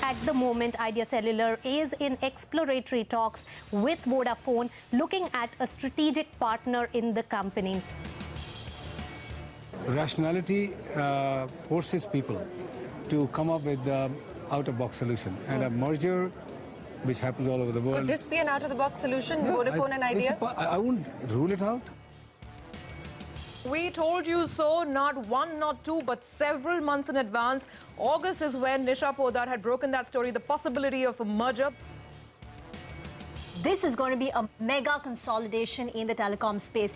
at the moment, Idea Cellular is in exploratory talks with Vodafone, looking at a strategic partner in the company. Rationality forces people to come up with the out-of-box solution, and a merger which happens all over the world. Could this be an out-of-the-box solution, Vodafone and Idea? I wouldn't rule it out. We told you so, not one, not two, but several months in advance. August is when Nisha Podar had broken that story, the possibility of a merger. This is going to be a mega consolidation in the telecom space.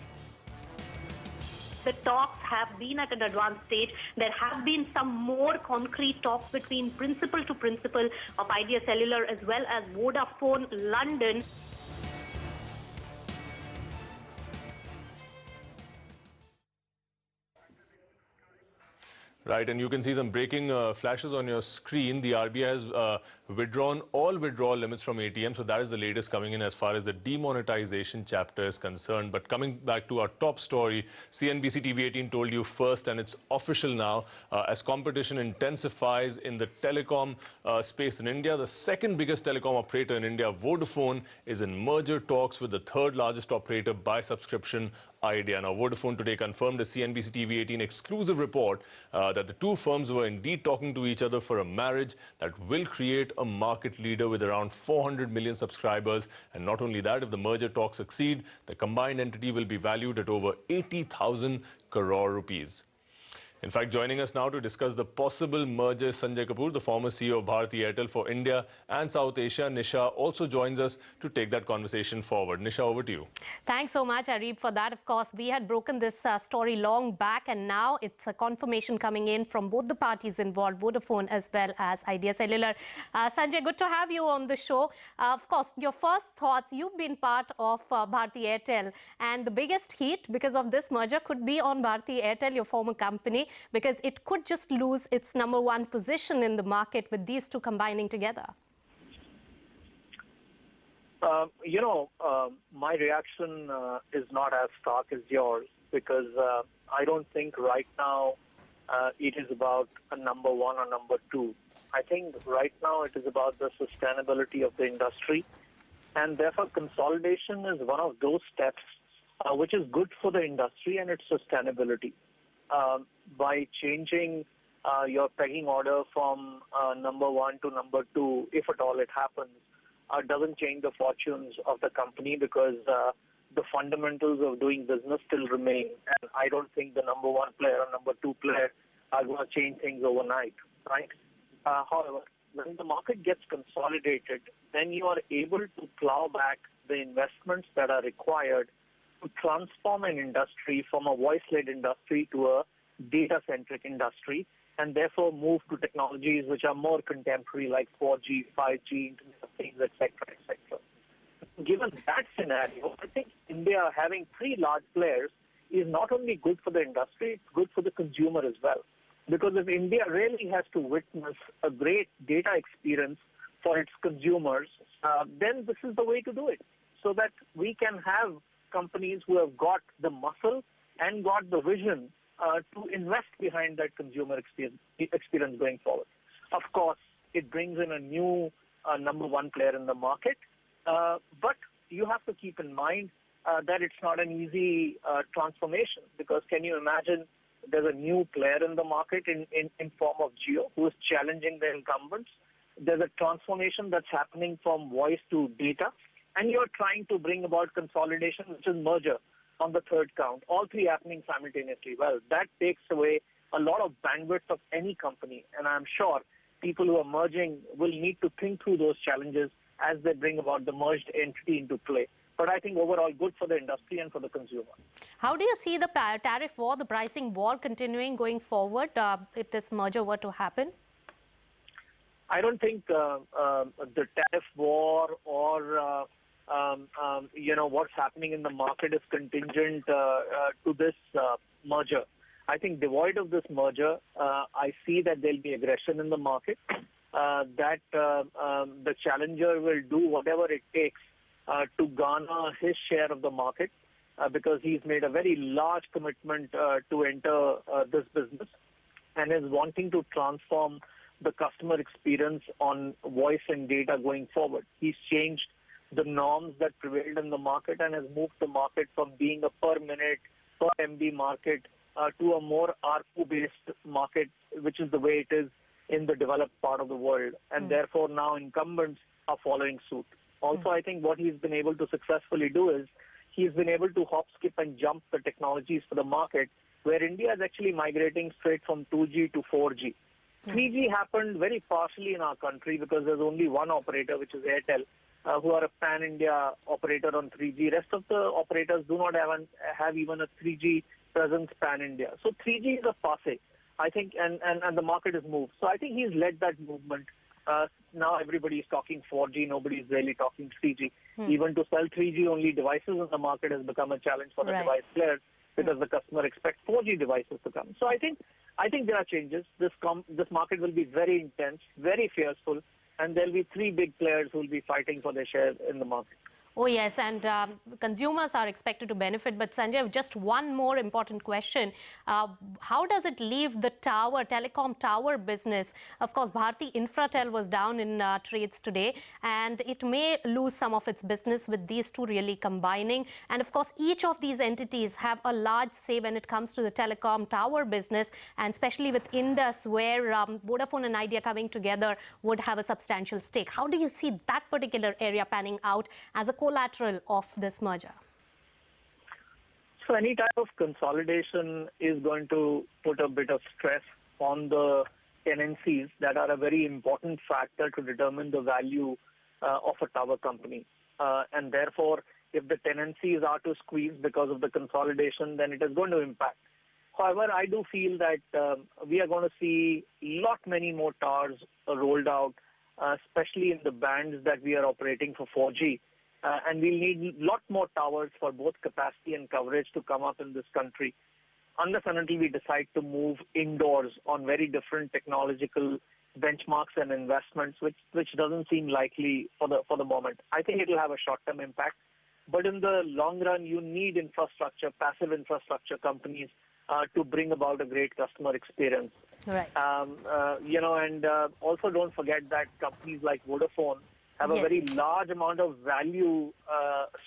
The talks have been at an advanced stage. There have been some more concrete talks between principal to principal of Idea Cellular as well as Vodafone London. Right, and you can see some breaking flashes on your screen. The RBI has withdrawn all withdrawal limits from ATM, so that is the latest coming in as far as the demonetization chapter is concerned. But coming back to our top story, CNBC-TV18 told you first, and it's official now, as competition intensifies in the telecom space in India, the second biggest telecom operator in India, Vodafone, is in merger talks with the third largest operator by subscription, Idea. Now, Vodafone today confirmed a CNBC-TV18 exclusive report that the two firms were indeed talking to each other for a marriage that will create a market leader with around 400 million subscribers. And not only that, if the merger talks succeed, the combined entity will be valued at over 80,000 crore rupees. In fact, joining us now to discuss the possible merger is Sanjay Kapoor, the former CEO of Bharti Airtel for India and South Asia. Nisha also joins us to take that conversation forward. Nisha, over to you. Thanks so much, Arib, for that. Of course, we had broken this story long back, and now it's a confirmation coming in from both the parties involved, Vodafone as well as Idea Cellular. Sanjay, good to have you on the show. Of course, your first thoughts, you've been part of Bharti Airtel, and the biggest heat because of this merger could be on Bharti Airtel, your former company, because it could just lose its #1 position in the market with these two combining together. My reaction is not as stark as yours, because I don't think right now it is about a #1 or #2. I think right now it is about the sustainability of the industry, and therefore consolidation is one of those steps which is good for the industry and its sustainability. By changing your pecking order from #1 to #2, if at all it happens, doesn't change the fortunes of the company, because the fundamentals of doing business still remain. And I don't think the #1 player or #2 player are going to change things overnight, right? However, when the market gets consolidated, then you are able to plow back the investments that are required to transform an industry from a voice-led industry to a data-centric industry, and therefore move to technologies which are more contemporary, like 4G, 5G, Internet of Things, etc., etc. Given that scenario, I think India having three large players is not only good for the industry, it's good for the consumer as well. Because if India really has to witness a great data experience for its consumers, then this is the way to do it, so that we can have companies who have got the muscle and got the vision to invest behind that consumer experience going forward. Of course, it brings in a new #1 player in the market, but you have to keep in mind that it's not an easy transformation, because can you imagine there's a new player in the market in form of Jio, who is challenging the incumbents. There's a transformation that's happening from voice to data, and you're trying to bring about consolidation, which is merger, on the third count, all three happening simultaneously. Well, that takes away a lot of bandwidth of any company, and I'm sure people who are merging will need to think through those challenges as they bring about the merged entity into play. But I think overall good for the industry and for the consumer. How do you see the tariff war, the pricing war continuing going forward if this merger were to happen? I don't think the tariff war or what's happening in the market is contingent to this merger. I think devoid of this merger, I see that there'll be aggression in the market, that the challenger will do whatever it takes to garner his share of the market, because he's made a very large commitment to enter this business and is wanting to transform the customer experience on voice and data going forward. He's changed the norms that prevailed in the market and has moved the market from being a per minute, per MB market to a more ARPU-based market, which is the way it is in the developed part of the world. And therefore now incumbents are following suit. Also, I think what he's been able to successfully do is he's been able to hop, skip and jump the technologies for the market, where India is actually migrating straight from 2G to 4G. 3G happened very partially in our country because there's only one operator, which is Airtel, who are a pan-India operator on 3G. Rest of the operators do not have even a 3G presence pan-India. So 3G is a passe, I think, and the market has moved. So I think he's led that movement. Now everybody is talking 4G, nobody is really talking 3G. Even to sell 3G only devices in the market has become a challenge for the device players because the customer expects 4G devices to come. So I think there are changes. This market will be very intense, very fearful, and there will be three big players who will be fighting for their share in the market. Oh, yes, and consumers are expected to benefit. But Sanjay, just one more important question. How does it leave the telecom tower business? Of course, Bharti Infratel was down in trades today, and it may lose some of its business with these two really combining. And of course, each of these entities have a large say when it comes to the telecom tower business, and especially with Indus, where Vodafone and Idea coming together would have a substantial stake. How do you see that particular area panning out as a collateral of this merger? So any type of consolidation is going to put a bit of stress on the tenancies that are a very important factor to determine the value of a tower company. And therefore, if the tenancies are to squeeze because of the consolidation, then it is going to impact. However, I do feel that we are going to see many more towers rolled out, especially in the bands that we are operating for 4G. And we'll need a lot more towers for both capacity and coverage to come up in this country, unless and until we decide to move indoors on very different technological benchmarks and investments, which doesn't seem likely for the moment. I think it will have a short-term impact, but in the long run, you need infrastructure, passive infrastructure companies to bring about a great customer experience. Right. And also don't forget that companies like Vodafone have a very large amount of value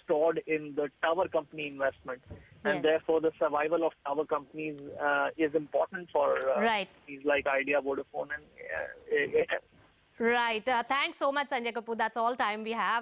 stored in the tower company investment. And therefore, the survival of tower companies is important for companies like Idea, Vodafone, and Right. Thanks so much, Sanjay Kapoor. That's all time we have.